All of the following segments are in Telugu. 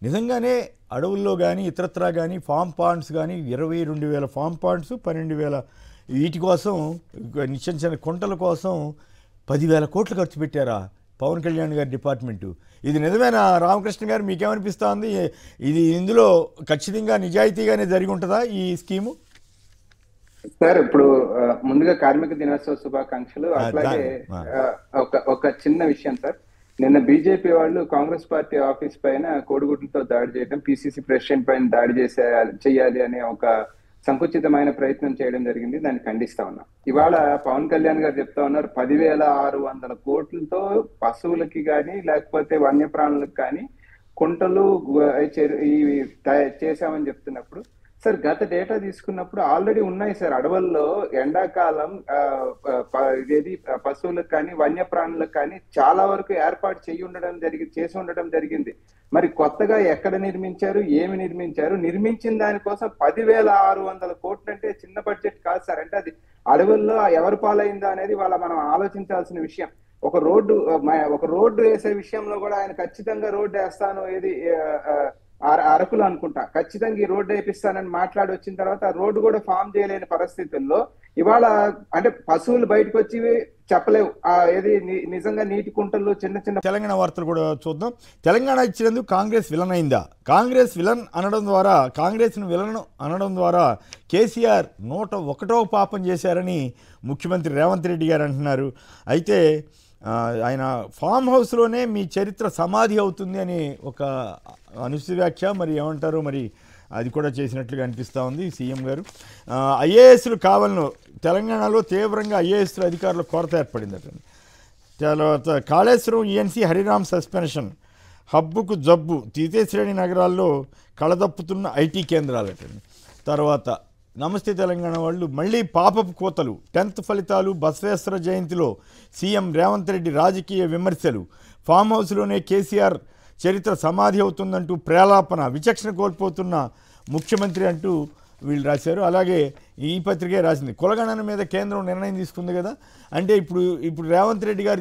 నిజంగానే అడవుల్లో కానీ ఇతరత్రా కానీ ఫామ్ పాండ్స్ కానీ 22,000 ఫామ్ పాండ్స్ 12,000 వీటి కోసం చిన్న చిన్న కుంటల కోసం 10,000 కోట్లు ఖర్చు పెట్టారా పవన్ కళ్యాణ్ గారి డిపార్ట్మెంటు? ఇది నిజమేనా రామకృష్ణ గారు? మీకేమనిపిస్తూ ఉంది? ఇది ఇందులో ఖచ్చితంగా నిజాయితీగానే జరిగి ఉంటుందా ఈ స్కీము? సార్ ఇప్పుడు ముందుగా కార్మిక దినోత్సవ శుభాకాంక్షలు. అట్లాగే ఒక చిన్న విషయం సార్, నిన్న బీజేపీ వాళ్ళు కాంగ్రెస్ పార్టీ ఆఫీస్ పైన కోడిగుడ్లతో దాడి చేయడం, పిసిసి ప్రెసిడెంట్ పైన దాడి చేయాలి అనే ఒక సంకుచితమైన ప్రయత్నం చేయడం జరిగింది. దాన్ని ఖండిస్తా ఉన్నాం. ఇవాళ పవన్ కళ్యాణ్ గారు చెప్తా ఉన్నారు 10,600 కోట్లతో పశువులకి కానీ లేకపోతే వన్యప్రాణులకు కానీ కుంటలు ఇవి చేశామని చెప్తున్నప్పుడు, సార్ గత డేటా తీసుకున్నప్పుడు ఆల్రెడీ ఉన్నాయి సార్. అడవుల్లో ఎండాకాలం ఇదేది పశువులకు కానీ వన్యప్రాణులకు కానీ చాలా వరకు ఏర్పాటు చేసి ఉండడం జరిగింది. మరి కొత్తగా ఎక్కడ నిర్మించారు, ఏమి నిర్మించారు? నిర్మించిన దానికోసం 10,600 కోట్లు అంటే చిన్న బడ్జెట్ కాదు సార్. అంటే అది అడవుల్లో ఎవరు పాలైందా అనేది మనం ఆలోచించాల్సిన విషయం. ఒక రోడ్డు వేసే విషయంలో కూడా ఆయన ఖచ్చితంగా రోడ్డు వేస్తాను, ఏది అరకులు అనుకుంటా, ఖచ్చితంగా ఈ రోడ్డు వేపిస్తానని మాట్లాడి వచ్చిన తర్వాత ఆ రోడ్డు కూడా ఫామ్ చేయలేని పరిస్థితుల్లో ఇవాళ అంటే పశువులు బయటకు వచ్చి చెప్పలేవు ఏది నిజంగా నీటి కుంటలు చిన్న చిన్న. తెలంగాణ వార్తలు కూడా చూద్దాం. తెలంగాణ ఇచ్చినందుకు కాంగ్రెస్ విలన్ అయిందా? కాంగ్రెస్ విలన్ అనడం ద్వారా, కాంగ్రెస్ను విలన్ అనడం ద్వారా కేసీఆర్ 101వ పాపం చేశారని ముఖ్యమంత్రి రేవంత్ రెడ్డి గారు అంటున్నారు. అయితే ఆయన ఫామ్ హౌస్లోనే మీ చరిత్ర సమాధి అవుతుంది అని ఒక అనుచిత వ్యాఖ్య, మరి ఏమంటారు, మరి అది కూడా చేసినట్లుగా అనిపిస్తూ ఉంది సీఎం గారు. ఐఏఎస్లు కావాలను తెలంగాణలో తీవ్రంగా ఐఏఎస్ల అధికారుల కొరత ఏర్పడిందట. తర్వాత కాళేశ్వరం ఈఎన్సీ హరిరామ్ సస్పెన్షన్, హబ్బుకు జబ్బు, ద్వితీయ శ్రేణి నగరాల్లో కళదప్పుతున్న ఐటీ కేంద్రాలటండి. తర్వాత నమస్తే తెలంగాణ వాళ్ళు మళ్ళీ పాపపు కోతలు, 10th ఫలితాలు, బసవేశ్వర జయంతిలో సీఎం రేవంత్ రెడ్డి రాజకీయ విమర్శలు, ఫామ్ హౌస్లోనే కేసీఆర్ చరిత్ర సమాధి అవుతుందంటూ ప్రేలాపన, విచక్షణ కోల్పోతున్న ముఖ్యమంత్రి అంటూ వీళ్ళు రాశారు. అలాగే ఈ పత్రికే రాసింది కులగణన మీద కేంద్రం నిర్ణయం తీసుకుంది కదా, అంటే ఇప్పుడు రేవంత్ రెడ్డి గారు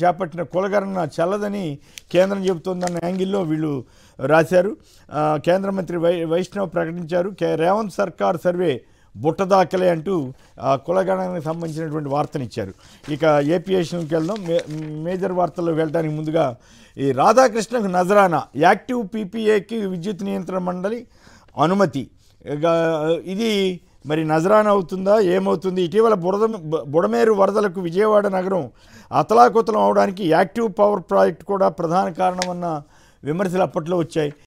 చేపట్టిన కులగణన చెల్లదని కేంద్రం చెబుతోందన్న యాంగిల్లో వీళ్ళు రాశారు. కేంద్ర మంత్రి వైష్ణవ్ ప్రకటించారు రేవంత్ సర్కార్ సర్వే బుట్టదాఖలే అంటూ కులగణనకు సంబంధించినటువంటి వార్తనిచ్చారు. ఇక ఏపీఎస్కి వెళ్దాం. మేజర్ వార్తల్లో వెళ్ళడానికి ముందుగా ఈ రాధాకృష్ణకు నజరానా, యాక్టివ్ పీపీఏకి విద్యుత్ నియంత్రణ మండలి అనుమతి, ఇది మరి నజరానా అవుతుందా, ఏమవుతుంది? ఇటీవల బుడమేరు వరదలకు విజయవాడ నగరం అతలాకుతలం అవడానికి యాక్టివ్ పవర్ ప్రాజెక్ట్ కూడా ప్రధాన కారణమన్న విమర్శలు అప్పట్లో వచ్చాయి.